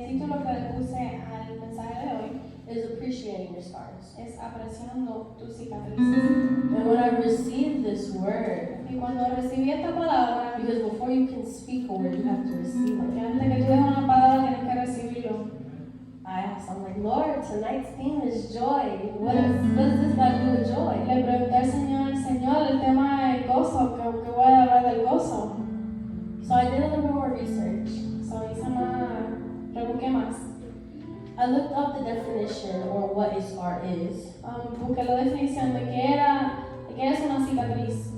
título que le puse al mensaje de hoy is appreciating your scars. es apreciando tus cicatrices. And when I received this word, Y cuando recibí esta palabra, because before you can speak a word, you have to receive porque it. antes de que tú des una palabra tienes que recibirlo. I asked, I'm like, Lord, tonight's theme is joy. What does this got to do with joy? Le pregunté al Señor, el tema es gozo, que voy a hablar del gozo. So I did a little bit more research. So hice más, rebusqué más. I looked up the definition or what a scar is. Busqué la definición de qué es una cicatriz.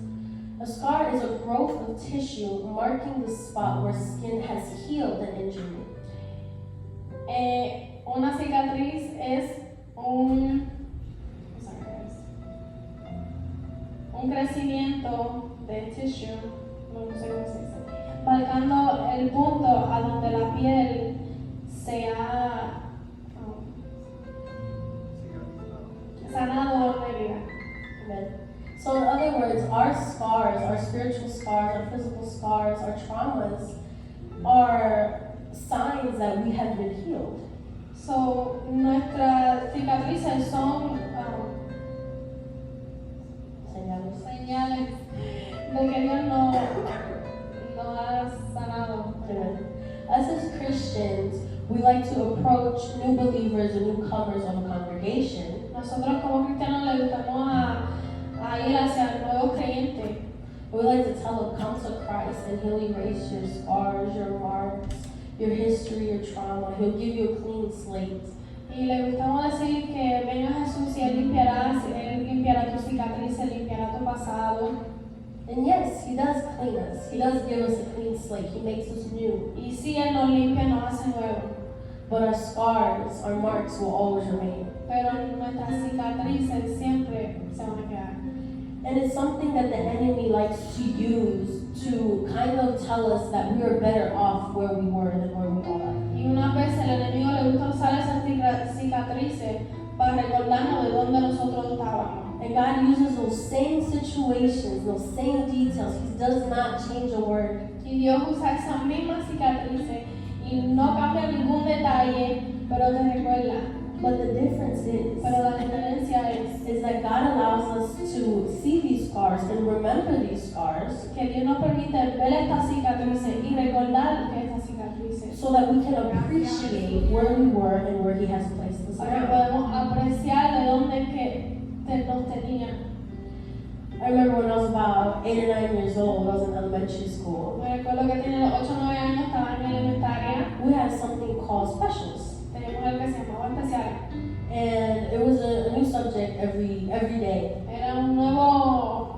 A scar is a growth of tissue marking the spot where skin has healed an injury. Una cicatriz es un crecimiento de tissue, no sé cómo se dice, marcando el punto a donde la piel se ha sanado una herida. Amen. So in other words, our scars, our spiritual scars, our physical scars, our traumas are signs that we have been healed. So nuestras cicatrices son señales de que Dios no ha sanado. Amen. Us as Christians, we like to approach new believers and newcomers of a congregation. Nosotros como cristianos le gustamos a ir hacia nuevos creyentes. We like to tell them, come to Christ and He'll erase your scars, your marks, your history, your trauma. He'll give you a clean slate. Y le gustamos decir que venga Jesús y Él limpiará tus cicatrices, limpiará tu pasado. And yes, He does clean us. He does give us a clean slate. He makes us new. Y si Él nos limpia, nos hace nuevo. But our scars, our marks will always remain. Pero nuestras cicatrices siempre se van a quedar. And it's something that the enemy likes to use to kind of tell us that we are better off where we were than where we are. Y unas veces el enemigo le gusta usar esas cicatrices para recordarnos de dónde nosotros estábamos. And God uses those same situations, those same details. He does not change a word. Y Dios usa esas mismas cicatrices y no cambia ningún detalle, pero te recuerda. But the difference Pero la diferencia es that God allows us to see these scars and remember these scars que Dios nos permite ver estas cicatrices y recordar estas cicatrices. so that we can appreciate where we were and where He has placed us Para que now. podamos apreciar de dónde que nos tenía. I remember when I was about 8 or 9 years old, I was in elementary school. Me recuerdo que tenía 8 o 9 años, estaba en elementaria. We had something called specials. Teníamos algo que se llamaba especial. And it was a new subject every day. Era una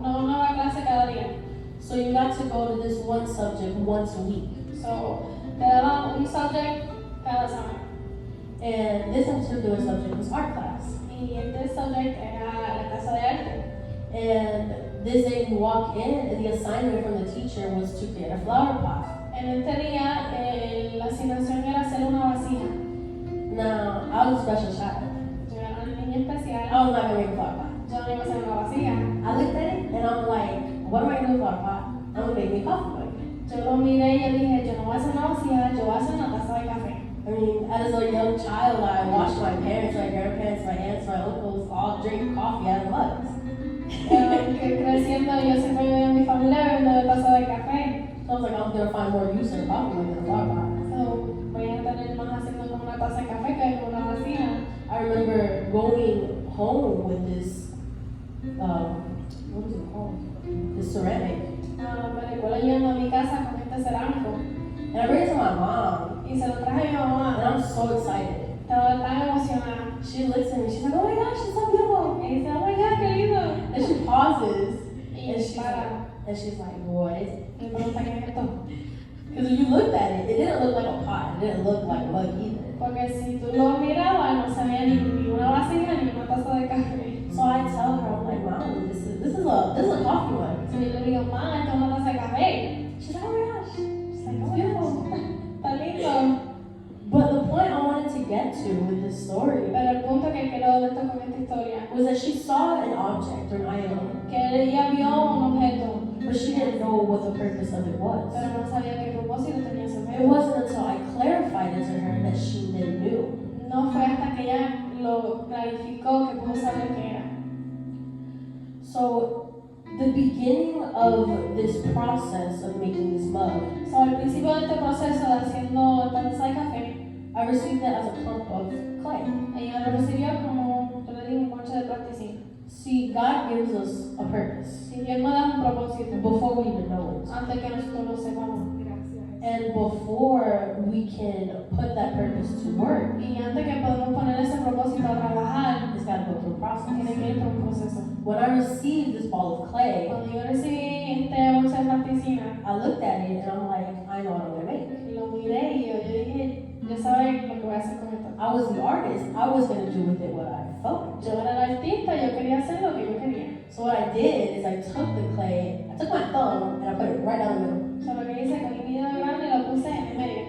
nueva clase cada día. So you got to go to this one subject once a week. So, te daban un subject cada semana. And this particular subject was art class. Y este subject era la clase de arte. And this day we walk in and the assignment from the teacher was to create a flower pot. En este día, la asignación era hacer una vasija. Now, I was a special child. Yo era una niña especial. I was not going to make a flower pot. Yo no iba a hacer una vasija. I looked at it and I'm like, what am I going to do with a flower pot? I'm going to make me a coffee mug. Yo lo miré y yo dije, yo no voy a hacer una vasija, yo voy a hacer una taza de café. I mean, as a young child, I watched my parents, my grandparents, my aunts, my uncles all drink coffee out of mugs. Que creciendo yo siempre veía a mi familia bebiendo de taza de café. So I was like, I'm going to find more use in a coffee mug than a flower pot. So, voy a tener más haciendo con una taza de café que con una vasija. I remember going home with this, what was it called? This ceramic. Me recuerdo yendo a mi casa con este cerámico. And I bring it to my mom. Y se lo traje a mi mamá. And I'm so excited. Estaba tan emocionada. She looks at me, she's like, oh my gosh, it's so beautiful. Y dice, oh my God, qué lindo. And she pauses. Y And she's like, what is it? me pregunta qué es esto. Because when you looked at it, it didn't look like a pot. It didn't look like a mug either. Porque si tú lo mirabas, no sabía ni una vasija ni una taza de café. So I tell her, I'm like, Mom, this is a coffee mug. So yo le digo, ma, esto es una taza de café. She's like, oh my gosh. She's like, oh, beautiful. Está lindo. But the point I wanted to get to with this story Pero el punto que quiero de esto con esta historia, was that she saw an object or an item, que ella vio un objeto, but she didn't know what the purpose of it was. pero no sabía qué propósito tenía ese It objeto. wasn't until I clarified it to her that she clarificó, que pudo saber qué era. So the beginning of this process of making this mug, So, al principio de este proceso de haciendo esta taza de café, I received it as a clump of clay. ella lo recibió como, yo le digo, un concha de plasticina. See, God gives us a purpose Si Dios nos da un propósito, before we even know it. antes que nosotros lo sepamos. And before we can put that purpose to work, Y antes que podamos poner ese propósito a trabajar, it's got to go through a process. tiene que ir por un proceso. When I received this ball of clay, Cuando yo recibí este bolsa de plasticina, I looked at it and I'm like, I know what I'm gonna make. lo miré y yo dije, yo sabía lo que voy a hacer con esto. I was the artist. I was gonna do with it what I felt. Yo era el artista, yo quería hacer lo que yo quería. So what I did is I took the clay, I took my thumb and I put it right down the middle. O sea, lo que hice, cogí mi dedo grande y lo puse en el medio.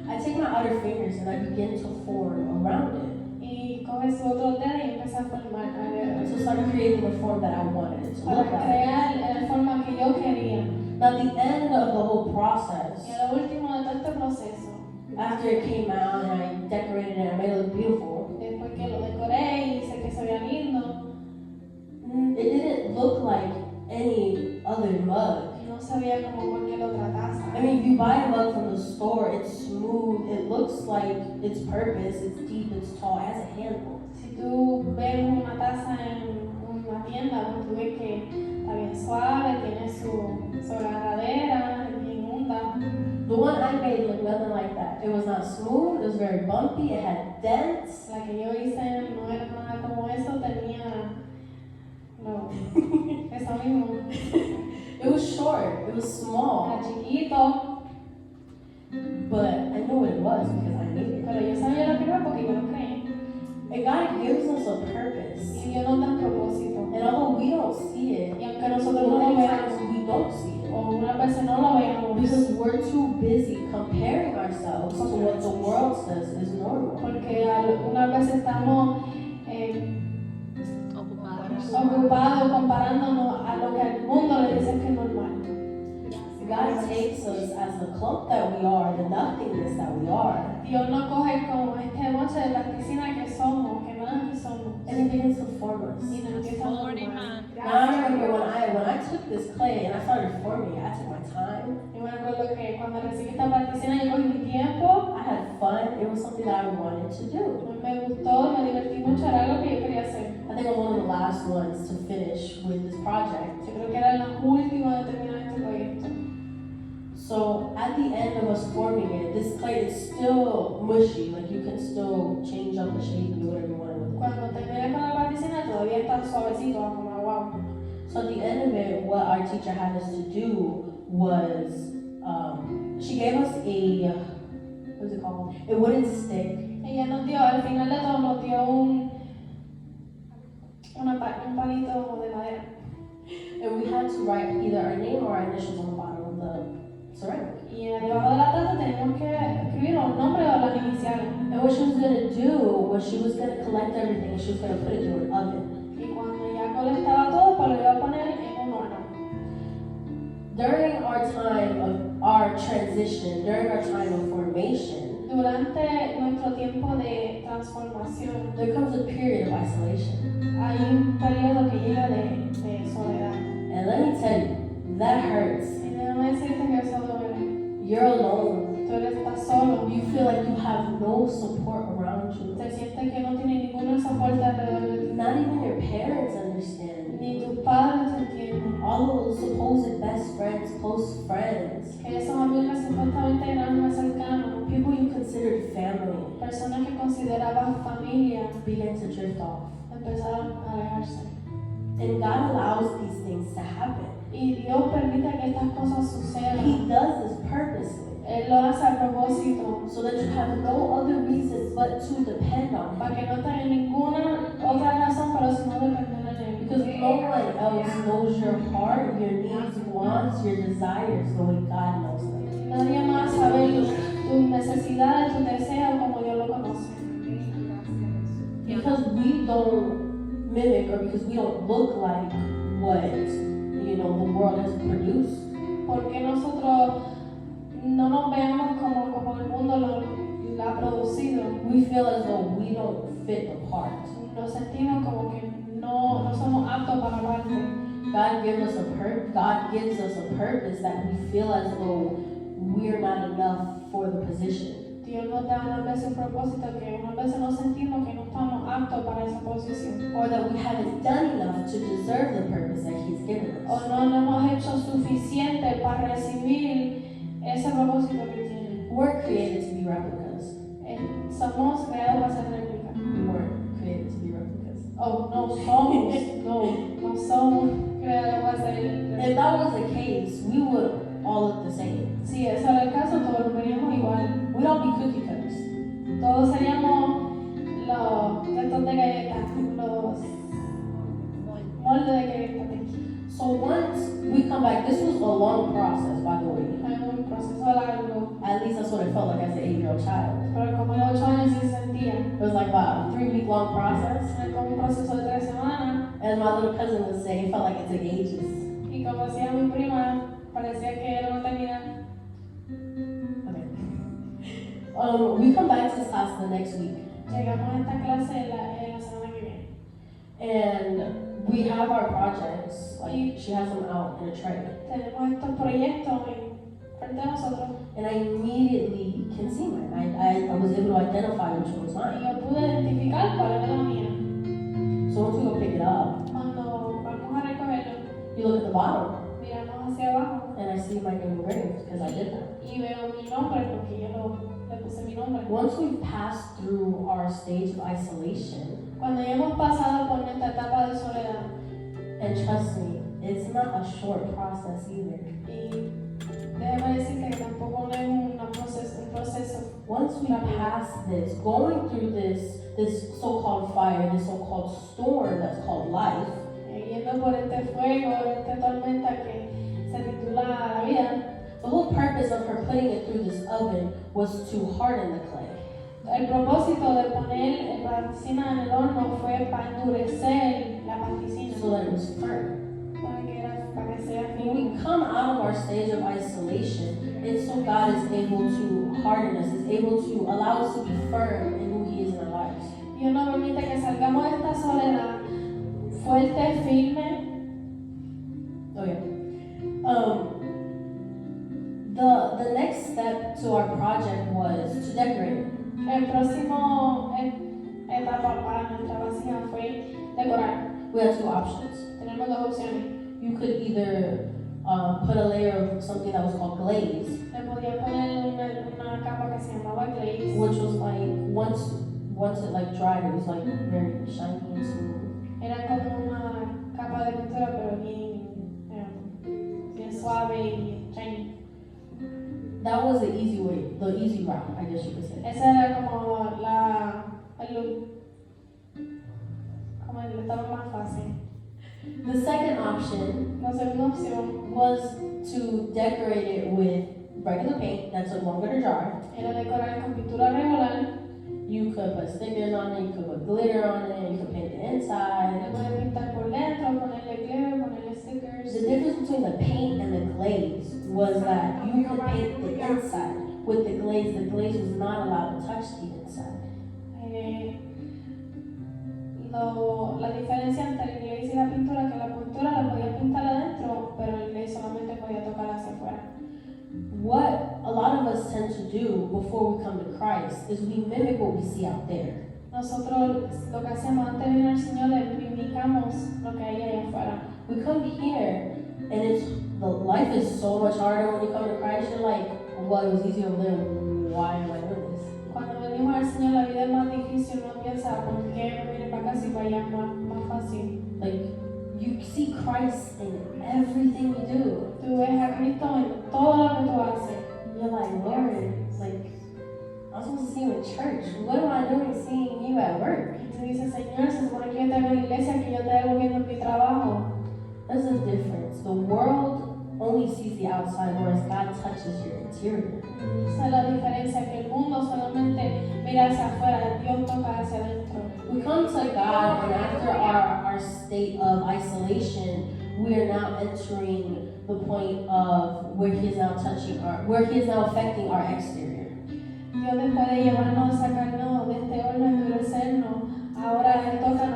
I take my outer fingers and I begin to form around it. Y coge su otro dedo y empieza a formar alrededor. To start creating the form that I wanted it to Para look like. crear la forma que yo quería. Now the end of the whole process, Y a lo último de todo este proceso, after it came out and I decorated it and I made it look beautiful, después que lo decoré y hice que se vea lindo, it didn't look like any other mug. no sabía como por qué lo tratase. I mean, if you buy a mug from the store, it's smooth, it looks like its purpose, it's deep, it's tall, it has a handle. Si tú ves una taza en una tienda, pues tú ves que está bien suave, tiene su agarradera, es bien honda. The one I made looked nothing like that. It was not smooth, it was very bumpy, it had dents. La que yo hice no era nada como eso, tenía eso mismo. It was short, it was Era small, chiquito, but I knew what it was because I made it. pero yo sabía lo que era porque yo lo creí. And God gives us a purpose. Y Dios nos da un propósito. And although we don't see it, Y aunque nosotros no lo many veamos, times we don't see it. o una vez no lo veamos, Because we're too busy comparing ourselves to what the world says is normal. porque una vez estamos ocupados comparándonos a lo que al mundo le dice que es normal. God takes us as the clump that we are, the nothingness that we are, Dios nos coge como este moche de plasticina que somos, que nada que somos, and He begins to form us. y nos empieza a formar. Now I remember when I took this clay and I started forming it, I took my time, Yo me acuerdo que cuando recibí esta plasticina yo cogí mi tiempo, I had fun, it was something that I wanted to do. me gustó, me divertí mucho, era algo que yo quería hacer. I think I'm one of the last ones to finish with this project. Yo creo que era la última de terminar este proyecto. So at the end of us forming it, this clay is still mushy, like you can still change up the shape and do whatever you want with it. Cuando terminé con la plasticina todavía está suavecito, como agua. So at the end of it, what our teacher had us to do was, she gave us a, what is it called? A wooden stick. Ella nos dio, al final de todo nos dio un palito de madera. And we had to write either our name or our initials on the bottom of the ceramic. Y debajo de la taza teníamos que escribir los nombres o las iniciales. And what she was going to do was she was going to collect everything and she was going to put it through an oven. Y cuando ya colectaba todo, pues lo iba a poner en un horno. During our time of our transition, during our time of formation, Durante nuestro tiempo de transformación, there comes a period of isolation. hay un periodo que llega de soledad. And let me tell you, that hurts. Y déjame decirte que eso duele. You're alone. Tú estás solo. You feel like you have no support around you. Te sientes que no tienes ningún soporte alrededor de ti. Not even your parents understand. Ni tus padres te entienden. All of those supposed best friends, close friends, Que esos amigos que supuestamente eran más cercanos, people you considered family, personas que consideraban familia, begin to drift off. empezaron a alejarse. And God allows these things to happen. Y Dios permite que estas cosas sucedan. He does this purposely, Él lo hace a propósito, so that you have no other reasons but to depend on para Him. que no tengas ninguna otra razón, pero si no depender de Él. Because no one else knows your heart, your needs, wants, your desires the way God knows them. Nadie más sabe tus necesidades, tus deseos como Dios lo conoce. Because we don't mimic or because we don't look like what the world has produced, Porque nosotros no nos veamos como el mundo lo ha producido. we feel as though we don't fit the part. nos sentimos como que no somos aptos para parte. God gives us a purpose that we feel as though we're not enough for the position. Dios nos da unas veces un propósito que unas veces nos sentimos que no estamos aptos para esa posición. Or that we haven't done enough to deserve the purpose that He's given us. O no hemos hecho suficiente para recibir ese propósito que tiene. We're created to be replicas. Somos creados para ser réplicas. We weren't created to be replicas. Oh, no somos creados para ser réplicas. If that was the case, we would all look the same. Si ese era el caso, todos veríamos igual. We'd all be cookie cutters. Todos seríamos los restos de galletas, los moldes de galletas. So once we come back, this was a long process, by the way. Fue un proceso largo, At least that's what it felt like as an 8-year-old child. pero como de 8 años sí se sentía. It was like about a 3-week long process. Era como un proceso de 3 semanas. As my little cousin would say, it felt like it took ages. Y como decía mi prima, parecía que era una eternidad. Okay. We come back to this class the next week. Llegamos a esta clase la semana que viene. And we have our projects, like she has them out in a tray. Tenemos estos proyectos frente a nosotros. And I immediately can see mine. I was able to identify which one was Y mine. yo pude identificar cuál era la mía. So once we go pick it up, Cuando vamos a recogerlo, you look at the bottom, miramos hacia abajo and I see my name engraved because I did that. y veo mi nombre porque yo le puse mi nombre. Once we've passed through our stage of isolation, Cuando ya hemos pasado por nuestra etapa de soledad, and trust me, it's not a short process either. y déjame decirte que tampoco no es un proceso. Once we pass this, going through this so-called fire, this so-called storm that's called life, Yendo por este fuego, esta tormenta que se titula la vida, the whole purpose of her putting it through this oven was to harden the clay. el propósito de poner la plasticina en el horno fue para endurecer la plasticina, So that it was firm. para que sea When firme. we come out of our stage of isolation, it's so God is able to harden us, is able to allow us to be firm in who He is in our lives. Dios nos permite que salgamos de esta soledad fuerte, firme. Oh yeah. The next step to our project was to decorate it. El próximo etapa para nuestra vasija fue decorar. We had two options. Tenemos dos opciones. You could either put a layer of something that was called glaze, Le podía poner una capa que se llamaba glaze, which was like once it like dried, it was like very shiny and smooth. era como una capa de pintura pero bien suave y shiny. That was the easy route, I guess you could say. Esa era como el etapa más fácil. The second option La segunda opción was to decorate it with regular paint that took longer to dry. era decorar con pintura regular. You could put stickers on it, you could put glitter on it, you could paint the inside. Le podía pintar por dentro, ponerle glitter, ponerle stickers. The difference between the paint and the glaze was that you could paint the inside. With the glaze was not allowed to touch the inside. La diferencia entre el glaze y la pintura, que la pintura la podía pintar adentro, pero el glaze solamente podía tocar hacia afuera. What a lot of us tend to do before we come to Christ is we mimic what we see out there. Nosotros lo que hacemos antes de venir al Señor es mimicamos lo que hay allá afuera. We come here and the life is so much harder when you come to Christ. You're like, well, it was easy over there. Why am I doing this? Cuando venimos al Señor la vida es más difícil, uno piensa, ¿por qué me viene para acá si para allá es más fácil? Like, you see Christ in everything we do. Tú ves a Cristo en todo lo que tú haces. You're like, Lord, like, I'm supposed to see you in church. What am I doing seeing you at work? Y tú dices, Señor, se supone que yo te hago en la iglesia, que yo te hago viendo en mi trabajo. There's a difference. The world only sees the outside, whereas God touches your interior. Esa es la diferencia, que el mundo solamente mira hacia afuera, Dios toca hacia adentro. We come to God, and after our state of isolation, we are now entering the point of where He is now affecting our exterior. Dios después de llevarnos, sacarnos de este horno, endurecernos, ahora Él toca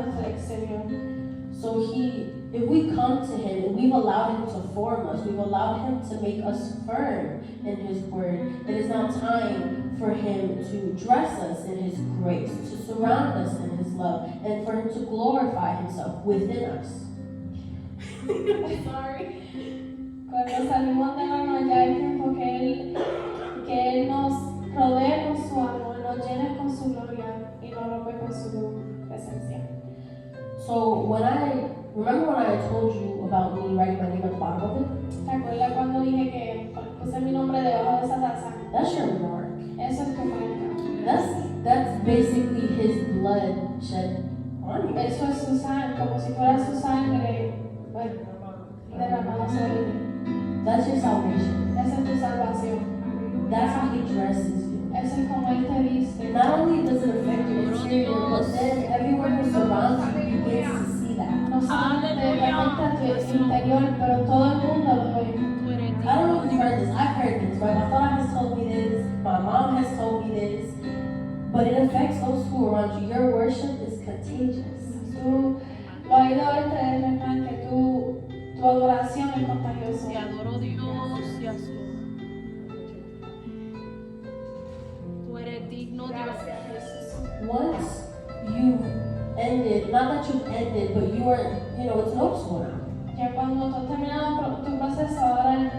transform us. We've allowed Him to make us firm in His word. It is now time for Him to dress us in His grace, to surround us in His love, and for Him to glorify Himself within us. Sorry. Cuando salimos del horno ya hay tiempo que Él nos rodee con su amor, nos llene con su gloria y nos rompe con su presencia. So remember when I told you about me writing my name at the bottom of it? ¿Te acuerdas cuando dije que puse mi nombre debajo de esa taza? That's your mark. Eso es tu marca. That's basically His blood shed on you. Eso es su sangre, como si fuera su sangre derramada sobre ti. That's your salvation. Esa es tu salvación. That's how He dresses you. Eso es como Él te viste. Not only does it affect your interior, but then everywhere who surrounds you begins to see that. No solamente afecta tu interior, pero todo el mundo lo ve. I don't know if you've heard this. I've heard this, right? My father has told me this. My mom has told me this. But it affects those who are around you. Your worship is contagious. Tú lo has oído este refrán que tu adoración es contagiosa. Te adoro Dios y asumo. Tú eres digno, Dios. Once you've ended, not that you've ended, but you are, it's noticeable now. Ya cuando tú has terminado tu proceso, ahora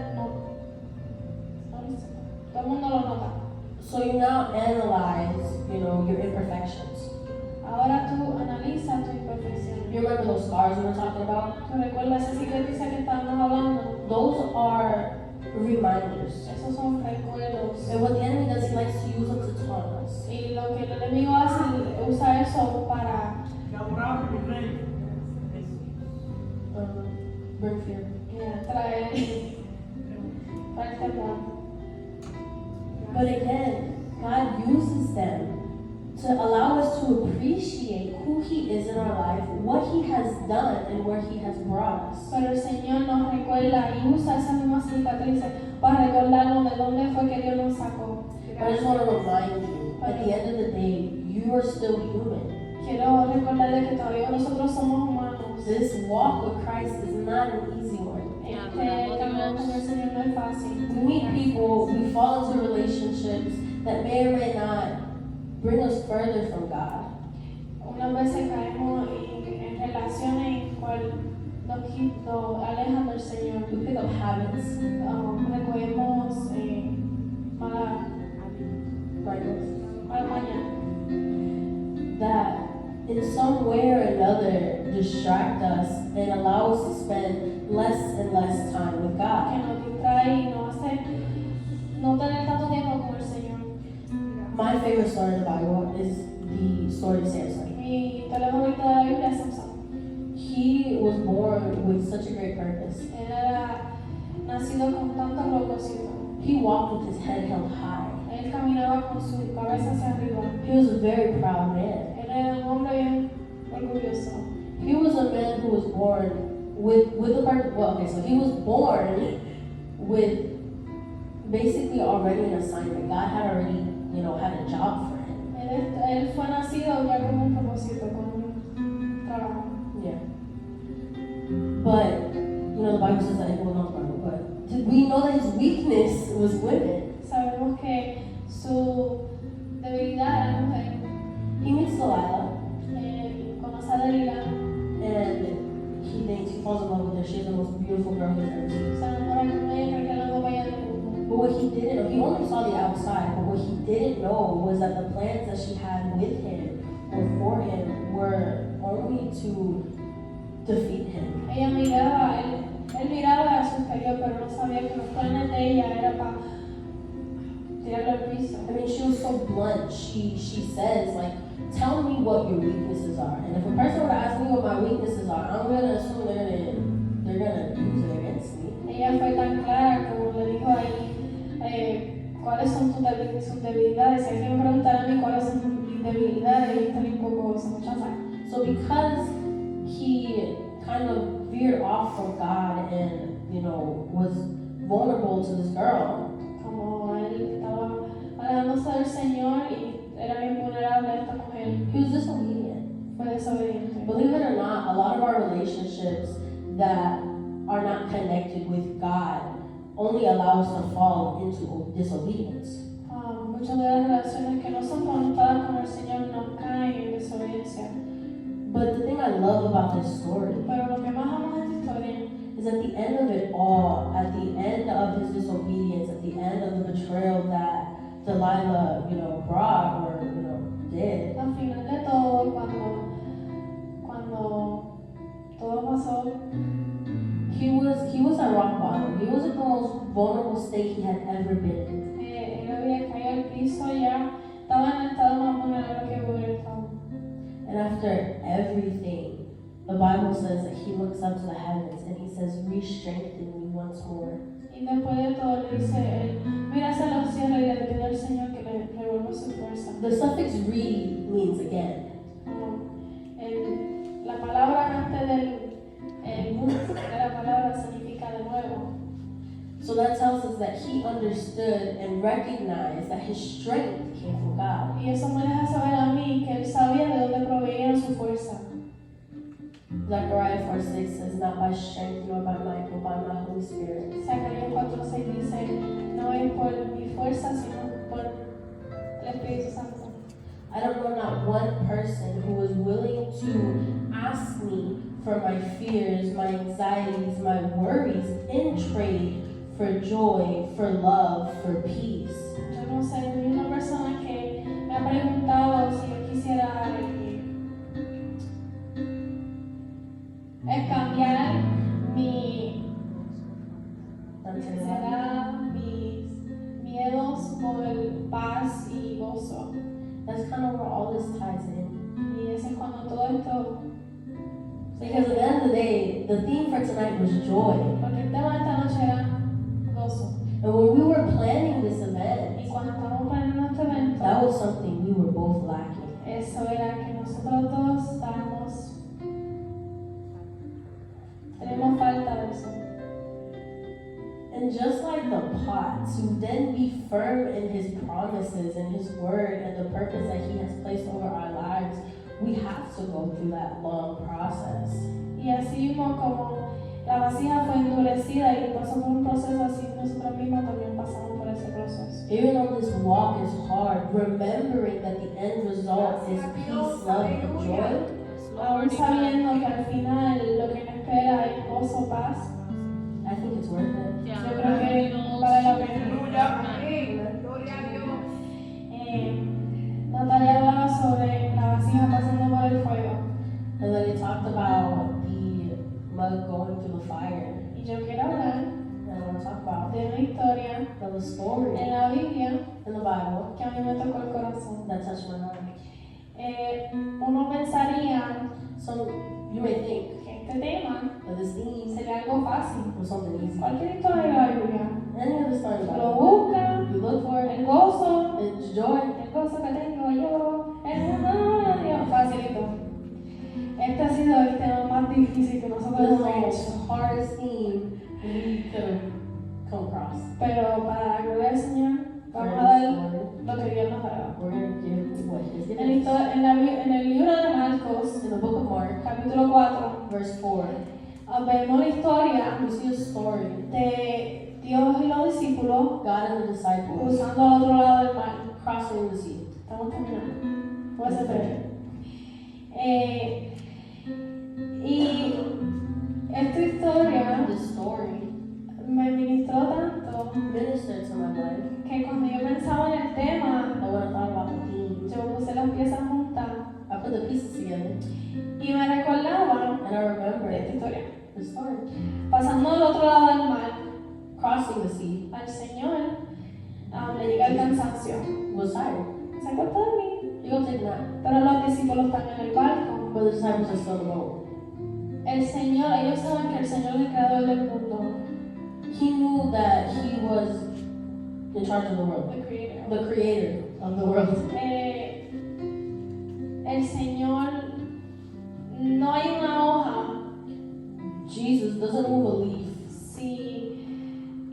todo el mundo lo nota. So you now analyze, your imperfections. Ahora tú analizas tu imperfección. You remember those scars we were talking about? ¿Tú recuerdas esa cicatriz que estábamos hablando? Those are reminders. Esos son recuerdos. And what the enemy does, he likes to use them to taunt us. Y lo que el enemigo hace es usar eso para Bring fear. traer temor. But again, God uses them to allow us to appreciate who He is in our life, what He has done, and where He has brought us. Pero el Señor nos recuerda y usa esas mismas cicatrices para recordarnos de dónde fue que Dios nos sacó. But I just want to remind you, at the end of the day, you are still human. Quiero recordarles que todavía nosotros somos humanos. This walk with Christ is not an easy one. Caminar con el Señor no es fácil. We meet people, we fall into relationships that may or may not bring us further from God. Unas veces caemos en relaciones en cual nos alejan del Señor. We pick up habits, Recogemos mala maña that in some way or another distract us and allow us to spend less and less time with que God. nos distrae y nos hace no tener tanto tiempo con el Señor. My favorite story in the Bible is the story of Samson. Mi historia favorita de la Biblia es Samson. He was born with such a great purpose. Él era nacido con tanto propósito. He walked with his head held high. Él caminaba con su cabeza hacia arriba. He was a very proud man. Él era un hombre bien orgulloso. He was a man who was born with a purpose. Well, okay, so he was born with basically already an assignment. God had already, had a job for him. Él fue nacido ya con un propósito, con un trabajo. Yeah. But, the Bible says that, well, not the Bible, but we know that his weakness was women. Sabemos que su debilidad era mujer. He meets Delilah, Conoce a Dalila, and he falls in love with her. She's the most beautiful girl he's ever seen. se enamora con ella, cree que es la más bella del mundo. But what he didn't know, he only saw the outside, but what he didn't know was that the plans that she had with him or for him were only to defeat him. Ella miraba, él miraba a su exterior, pero no sabía que los planes de ella era para tirarlo al piso. I mean, she was so blunt. She says, like, tell me what your weaknesses are. And if a person were to ask me what my weaknesses are, I'm going to assume they're gonna use it against me. Ella fue tan clara como le dijo a él, cuáles son sus debilidades. Si alguien me preguntara a mí cuáles son mis debilidades, yo estaría un poco desmuchada. So because he kind of veered off from God and, was vulnerable to this girl, Como él estaba alejándose del Señor y era bien vulnerable a esta mujer, he was disobedient. fue desobediente. Believe it or not, a lot of our relationships that are not connected with God only allow us to fall into disobedience. Muchas de las relaciones que no son conectadas con el Señor nos caen en desobediencia. But the thing I love about this story Pero lo que más amo de esta historia is at the end of it all, at the end of his disobedience, at the end of the betrayal that Delilah, brought or, did, al final de todo, cuando todo pasó, he was at rock bottom. He was at the most vulnerable state he had ever been in. él había caído al piso, ya estaba en el estado más vulnerable que hubiera estado. And after everything, the Bible says that he looks up to the heavens and he says, "Re-strengthen me once more." Y después de todo le dice él, mira hacia los cielos y le pide al Señor que le revuelva su fuerza. The suffix "re" means again. La palabra antes del de la palabra significa de nuevo. So that tells us that he understood and recognized that his strength came from God. Y eso me deja saber a mí que él sabía de dónde provenía su fuerza. Zechariah 4:6 says, "Not by strength nor by might, but by my Holy Spirit." Zacarías 4:6 dice, no es por mi fuerza, sino por el Espíritu Santo. I don't know not one person who was willing to ask me for my fears, my anxieties, my worries in trade for joy, for love, for peace. Yo no sé ni una persona que me ha preguntado si yo quisiera cambiar mi ansiedad, mis miedos por paz y gozo. That's kind of where all this ties in. Y eso es cuando todo esto, Because at the end of the day, the theme for tonight was joy. porque el tema de esta noche era gozo. And when we were planning this event, Y cuando estábamos planeando este evento, that was something we were both lacking. eso era que nosotros dos tenemos falta de eso. And just like the pot, to then be firm in his promises and his word and the purpose that he has placed over our lives, we have to go through that long process. Y así mismo como la vasija fue endurecida y pasó por un proceso así, nosotros mismos también pasamos por ese proceso. Even though this walk is hard, remembering that the end result is peace, love, and joy, Aún sabiendo que al final lo que nos espera es gozo, paz, I think it's worth it. Ya, yo creo que vale la pena. Natalya hablaba sobre la vasija pasando por el fuego And then he talked about the mug going through the fire. y yo quiero hablar And I want to talk about de una historia the story en la Biblia in the Bible que a mí me tocó el corazón. that touched my heart. Uno pensaría So you may think que este tema that this theme sería algo fácil. was something easy. Cualquier historia de la Biblia Any of the story in the lo Bible, busca, you look for it, el gozo, it's joy. el gozo que tengo yo, Dios, facilito. Este ha sido el tema más difícil que nosotros This is hemos the hecho. hardest theme we could have come across. Pero para la gloria del Señor, For vamos a dar this story, lo que Dios nos dará. we're going to give what He has En, given us. en el libro de Marcos, In the book of Mark, capítulo 4, verse 4, vemos la historia we see a story. de Dios y los discípulos God and the disciples cruzando al otro lado del mar. crossing the sea. Estamos terminando. Puede ser breve. Y esta historia This story me ministró tanto ministered to my life que cuando yo pensaba en el tema, that when I thought about the theme, yo puse las piezas juntas I put the pieces together y me recordaba and I de esta remembered historia. the story. Pasando al otro lado del mar, Crossing the sea al Señor le llega el cansancio. was tired. Se acuerda de mí, You go take a nap. pero los discípulos están en el barco. But the disciples are still in the boat. El Señor, ellos saben que el Señor es el creador del mundo, He knew that He was in charge of the world, the creator. the creator of the world. El Señor, no hay una hoja Jesus doesn't move a leaf.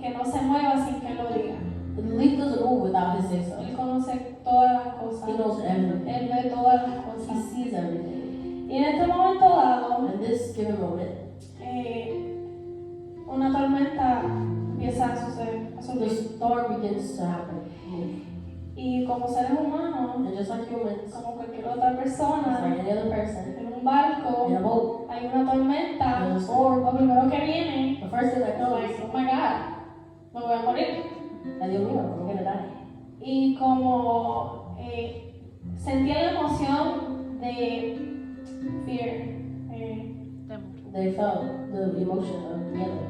que no se mueva sin que Él lo diga. The leaf doesn't move without His say so. Él conoce todas las He cosas. knows everything. Él ve todas las He cosas. sees everything. Y en este momento dado, In this given moment, como seres humanos, And just like humans, como cualquier otra just persona, like any other person, en un barco in a boat, hay una tormenta, there's a storm. lo primero que viene, The first thing that no, like, comes, oh my God, me voy a morir. ay Dios mío, I'm gonna die. Y como sentí la emoción de fear, Temor. They felt the emotion of miedo.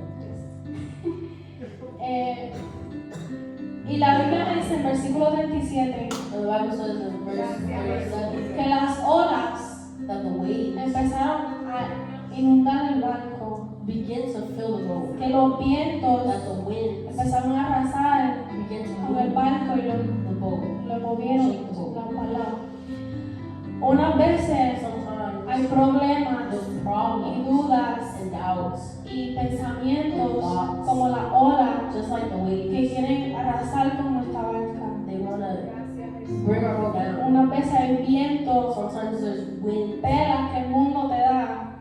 y la Biblia me dice en versículo 37 And the Bible says in verse 37 que las olas that the waves empezaron a inundar el barco, begin to fill the boat, que los vientos that the winds empezaron a arrasar begin to con el move barco y the boat. lo movieron la palabra. Unas veces hay Sometimes problemas there's y problems dudas and doubts, y pensamientos como la ola just like the que waves. quieren arrasar con nuestra barca. They want to bring our boat down. Unas veces hay vientos, Sometimes there's wind. pelas que el mundo te da,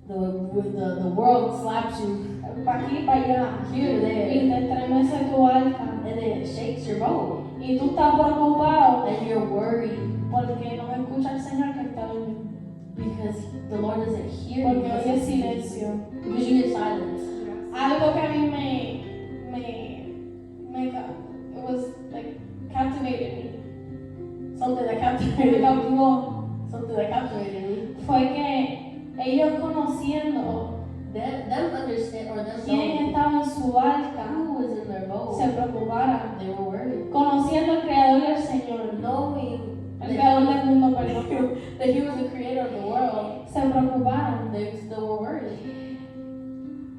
The world slaps you para aquí y para allá, here, y there, te estremece tu barca. and it shakes your boat. Y tú estás preocupado And you're worried porque no escucha el Señor que está dormido, because the Lord doesn't hear you. porque oye silencio. Because you get silence. Algo que a mí it was like captivated me, Something that me captivated me. cautivó, Something that captivated me. fue que ellos conociendo Them understand or them quién knowing estaba en su barca who was in their boat. se preocuparan, They were worried. conociendo al Creador del Señor, Knowing el Creador del mundo, perdón, that He was the creator of the world, se preocuparon. they still were worried.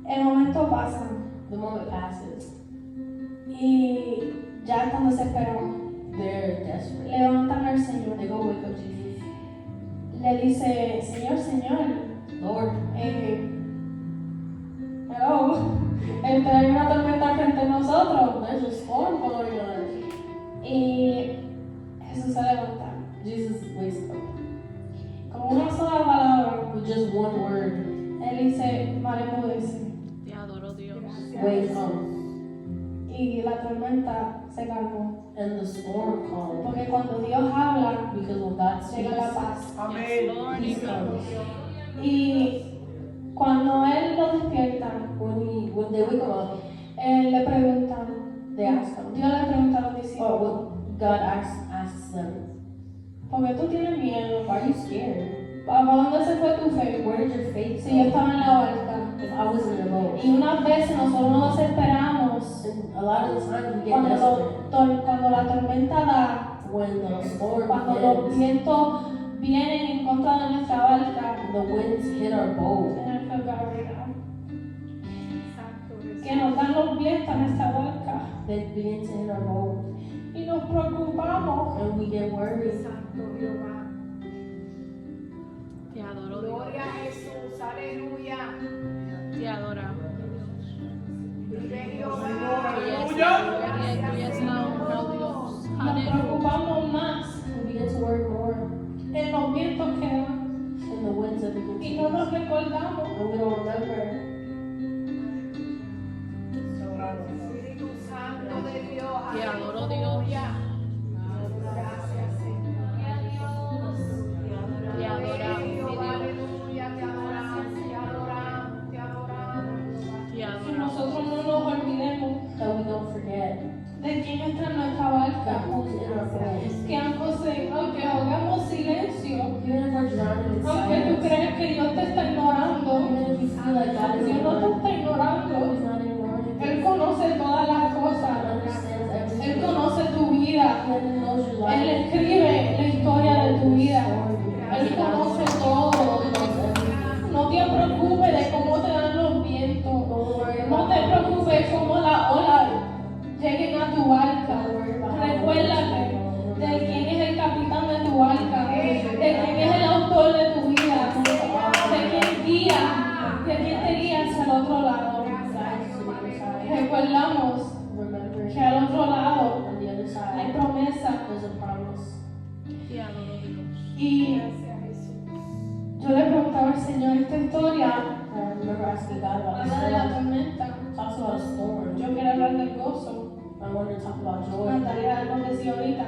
El momento pasa The moment passes. y ya están desesperados. They're desperate. Levantan al Señor, They go wake up Jesus. le dice, Señor, Lord, hello, hay una tormenta frente a nosotros. there's a storm going on. Y Jesús se levanta. Jesus wakes up Con una sola palabra, with just one word. Él dice, vale, dice. Te adoro, Dios. Wave comes Y la tormenta se calmó. and the storm comes. Porque cuando Dios habla, Because when God llega la speaks, paz. Yes, Lord. peace comes. Y cuando Él lo despierta, When they wake him up, Él le pregunta, they ask him. Dios le pregunta a los discípulos, Oh, well, God asks them, ¿por qué tú tienes miedo? "Why are you scared? ¿Para dónde se fue tu fe? Where did your faith Si yo go? estaba en la barca. If I was in the boat." Y unas veces nosotros nos desesperamos And a lot of the times we get cuando, desperate cuando la tormenta da, when the storm cuando los hits, vientos vienen en contra de nuestra barca. the winds hit our boat, Que nos dan los vientos a nuestra barca they begin to hit our boat, y nos preocupamos. and we get worried. Te adoro, Dios. Gloria a Jesús, aleluya. Te adoramos. Vive Jehová. Tuya es la gloria y tuya es la honra, Dios. Nos Aleluya. preocupamos más We begin to worry more en los vientos que dan in the winds that begin y to no hit, nos recordamos and we don't remember. Espíritu Santo de Dios. Te adoro, Dios. Aleluya. Gracias, Señor. Te adoramos, mi Jehová, Dios. aleluya. Te adoramos, te adoramos, te adoramos. Te y adoramos. nosotros no nos olvidemos That we don't forget de quién está en nuestra barca, that who's in our boat. que aunque hagamos silencio, Even if we're drowning in aunque tú silence, creas que Dios te está ignorando, even if you feel like God is Dios no te ignoring, está ignorando. He's not ignoring Él you. conoce todas las He cosas, understands Él everything. conoce tu vida, He knows your Él life. escribe la historia de tu vida, Él conoce todo. He knows everything. No te preocupes de cómo te dan los vientos, Don't worry no about te it. preocupes cómo las olas lleguen a tu barca. Recuérdate de quién es el capitán de tu barca, de quién es el autor de tu vida, de quién guía, de quién te guía hacia el otro lado. Recordamos Remember, que al otro lado on the other hay side, promesa. there's a promise. Te adoro, Dios. Y Gracias, Jesús. yo le preguntaba al Señor, esta historia I remember asking God about the habla de la storm. tormenta. Talks about a storm. Yo quiero hablar del gozo. I wanted to talk about joy. Natalia nos decía ahorita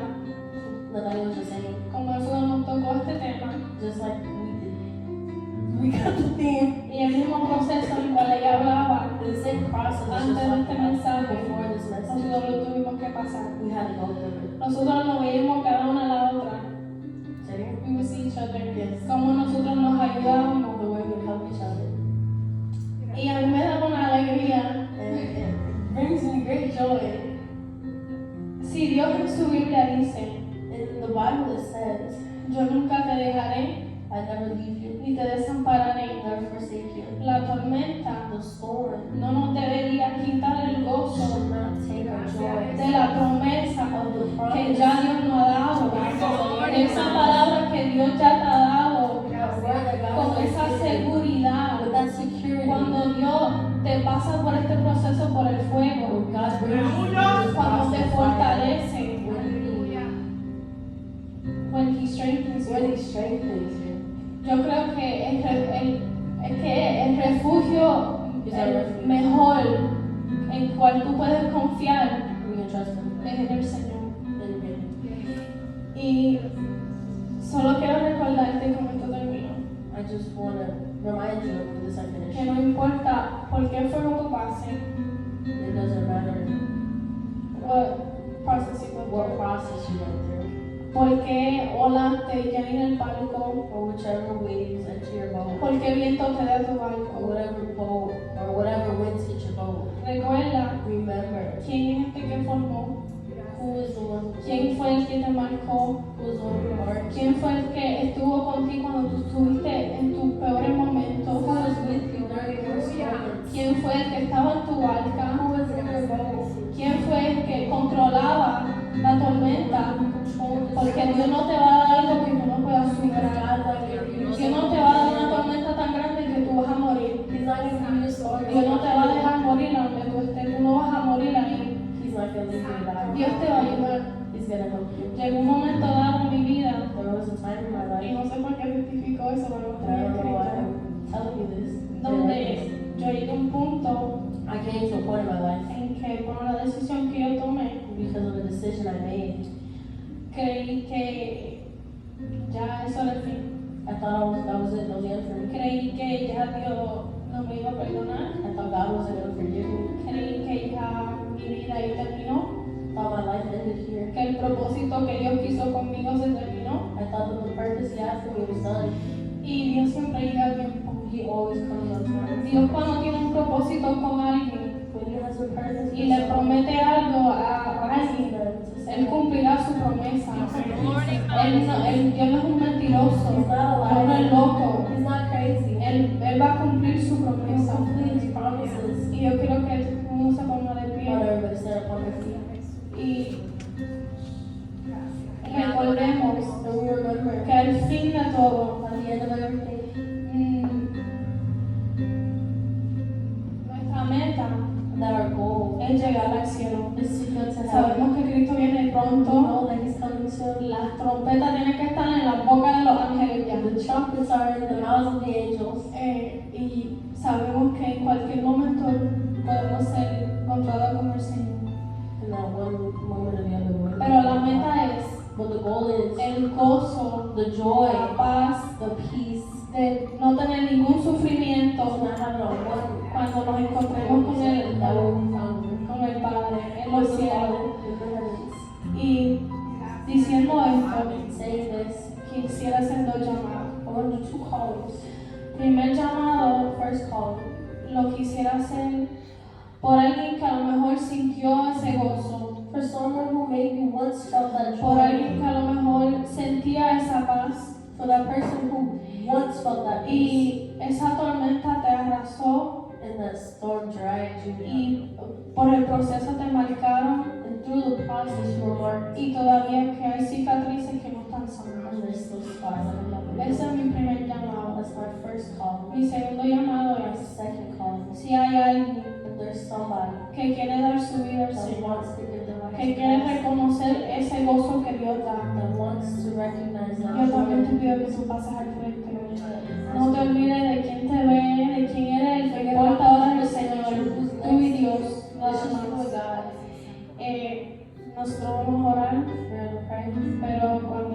Natalya was just saying, como nosotros nos tocó este tema, just like we got the theme. y el mismo proceso en el cual ella hablaba, The same process that she was antes de este talking about mensaje, before this message. nosotros lo tuvimos que pasar. We had to go through it. Nosotros nos veíamos cada una a la otra. Say it. We would see each other. Yes. Cómo nosotros nos ayudábamos. The way we help each other. Y a mí me da una alegría. And it brings me great joy. Si Dios en su Biblia dice, In the Bible it says, yo nunca te dejaré I never leave you, ni te desampararé. never forsake you. La tormenta The storm no nos debería quitar el gozo should not take our joy de la promesa of the que promise ya Dios nos ha dado. De esa palabra que Dios ya te ha dado. that word that God Con has esa given. seguridad. With that security. Cuando Dios te pasa por este proceso por el fuego. When God brings you through this Cuando te process, fortalece. when When He strengthens you. He strengthens you. Yo creo que el refugio el mejor en cual tú puedes confiar We can trust Him. es en el Señor. In Him. Y solo quiero recordarte con esto termino, I just want to remind you of this I que finished. no importa por qué fuego tú pases, It doesn't matter what process you go what through, process you went through, por qué olas te llenen el barco, or whichever waves enter your boat, por qué viento te da tu or barco. whatever boat, or whatever winds hit your boat. Recuerda Remember quién es este que formó, who is the one quién fue el que te marcó, who is the one who marked you, quién fue el que estuvo contigo cuando tú estuviste en tus peores momentos, who was with you during your worst moments, quién fue el que estaba en tu barca, who was in your boat, quién fue el que controlaba la tormenta, porque Dios no te va a dar algo que tú no puedas superar. Dios no te va a dar una tormenta tan grande que tú vas a morir. He's not going to give you a storm. Dios no te va a dejar morir a donde tú estés, tú no vas a morir ahí. He's not going to leave you to die. Dios te va a ayudar. He's going to help you. Llegó un momento dado en mi vida, There was a time in my y life, no sé por qué testifico eso, pero and I don't know why escrito, I'm telling you this, donde yo llegué a un punto I came to a point in my life en que por una decisión que yo tomé, because of a decision I made. creí que ya eso era el fin. I thought that was it, that was the end for me. Creí que ya Dios no me iba a perdonar. I thought God wasn't going to forgive me. Creí que ya mi vida ahí terminó. I thought my life ended here. Que el propósito que Dios quiso conmigo se terminó. I thought that the purpose He had for me was done. Y Dios siempre llega a tiempo. He always comes on time. Dios cuando tiene un propósito con alguien When He has a purpose, y le promete algo a alguien, Él cumplirá su promesa. Dios no es un mentiroso. He's not a Dios no es liar. loco. He's not crazy. Él va a cumplir su He'll promesa. complete His promises. Y yo quiero que todo el mundo se ponga de Not pie. everybody stand upon their feet. Y recordemos And we remember que al fin de todo, at the end of everything, nuestra meta that our goal es llegar al cielo. is to go to heaven. Sabemos que Cristo viene We pronto. know that He's coming soon. Las trompetas tienen que estar en la boca de los ángeles ya. The trumpets are in the mouths of the angels. Y sabemos que en cualquier momento podemos ser encontrados con el Señor. In that one moment or the other moment. Pero la meta es But the goal is el gozo, the joy, la paz, the peace, de no tener ningún of sufrimiento not having a one cuando nos encontremos con that will be found con el Padre en with los the cielos. Father in the heavens. Y diciendo esto, Saying this, quisiera hacer dos llamados. I want to do 2 callings. Primer llamado, First call, lo quisiera hacer por alguien que a lo mejor sintió ese gozo, for someone who maybe once felt that por joy, alguien que a lo mejor sentía esa paz for that person who once felt that peace, y esa tormenta te arrasó and that storm dragged you down. y por el proceso te marcaron And through the process, you were marked, y todavía que hay cicatrices que no están sanadas. and there's still scars that are left. Ese es mi primer llamado. That's my first call. Mi segundo llamado My es, second call, si hay alguien if there's somebody que quiere dar su vida al that Señor, wants to give their life que to quiere Christ, reconocer ese gozo que Dios da, that wants to recognize that yo también te joy, pido que tú pases al frente. No te olvides de quién te ve, de quién eres, el que importa ahora es el Señor, tú y Dios, nada This is más. with God. Nosotros vamos a orar We're going to pray. pero cuando